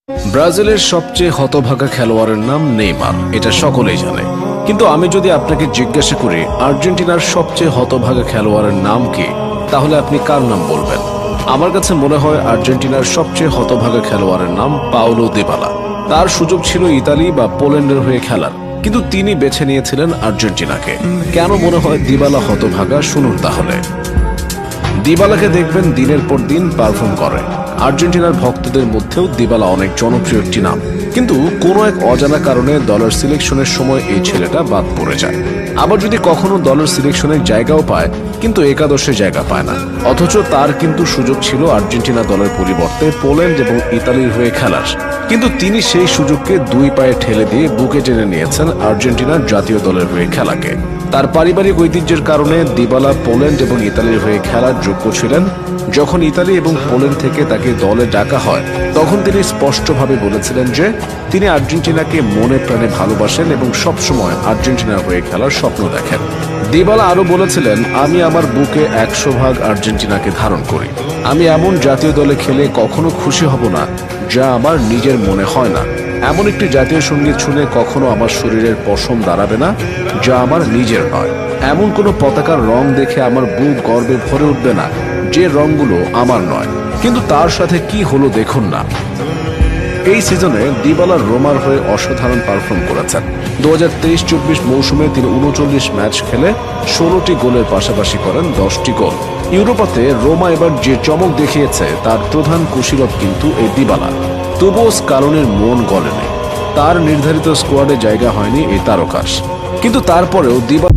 ব্রাজিলের সবচেয়ে হতভাগা খেলোয়াড়ের নাম নেইমার, এটা সকলেই জানে। কিন্তু আমি যদি আপনাকে জিজ্ঞাসা করি আর্জেন্টিনার সবচেয়ে হতভাগা খেলোয়াড়ের নাম কি, তাহলে আপনি কার নাম বলবেন? আমার কাছে মনে হয় আর্জেন্টিনার সবচেয়ে হতভাগা খেলোয়াড়ের নাম পাওলো দিবালা। তার সুযোগ ছিল ইতালি বা পোল্যান্ডের হয়ে খেলার, কিন্তু তিনি বেছে নিয়েছিলেন আর্জেন্টিনাকে। কেন মনে হয় দিবালা হতভাগা, শুনুন তাহলে। দিবালাকে দেখবেন দিনের পর দিন পারফর্ম করে। আর্জেন্টিনার ভক্তদের মধ্যেও দিবালা অনেক জনপ্রিয় একটি নাম, কিন্তু কোনো এক অজানা কারণে দলের সিলেকশনের সময় এই ছেলেটা বাদ পড়ে যায়। আবার যদি কখনো দলের সিলেকশনের জায়গাও পায়, কিন্তু একাদশে জায়গা পায় না। অথচ তার কিন্তু সুযোগ ছিল আর্জেন্টিনা দলের পরিবর্তে পোল্যান্ড এবং ইতালির হয়ে খেলার, কিন্তু তিনি সেই সুযোগকে দুই পায়ে ঠেলে দিয়ে বুকে টেনে নিয়েছেন আর্জেন্টিনার জাতীয় দলের হয়ে খেলাকে। তার পারিবারিক ঐতিহ্যের কারণে দিবালা পোল্যান্ড এবং ইতালির হয়ে খেলার যোগ্য ছিলেন। যখন ইতালি এবং পোল্যান্ড থেকে তাকে দলে ডাকা হয়, তখন তিনি স্পষ্টভাবে বলেছিলেন যে তিনি আর্জেন্টিনাকে মনে প্রাণে ভালোবাসেন এবং সবসময় আর্জেন্টিনার হয়ে খেলার স্বপ্ন দেখেন। দিবালা আরও বলেছিলেন, আমি আমার বুকে 100% আর্জেন্টিনাকে ধারণ করি। আমি এমন জাতীয় দলে খেলে কখনো খুশি হব না যা আমার নিজের মনে হয় না। এমন একটি জাতীয় সঙ্গীত শুনে কখনো আমার শরীরের পশম দাঁড়াবে না যা আমার নিজের নয়। এমন কোনো পতাকার রং দেখে আমার বুক গর্বে ভরে উঠবে না যে রংগুলো আমার নয়। কিন্তু তার সাথে কি হলো দেখুন না। এই সিজনে দিবালা রোমার হয়ে অসাধারণ পারফর্ম করেছেন। 2023-24 মৌসুমে তিনি 39 ম্যাচ খেলে 16টি গোলের পাশাপাশি করেন 10টি গোল। ইউরোপাতে রোমা এবার যে চমক দেখিয়েছে তার প্রধান কুশীলব কিন্তু এই দিবালা। তবুও স্কালোনির মন গলেনি, তার নির্ধারিত স্কোয়াডে জায়গা হয়নি এই তারকাস। কিন্তু তারপরেও দিবালা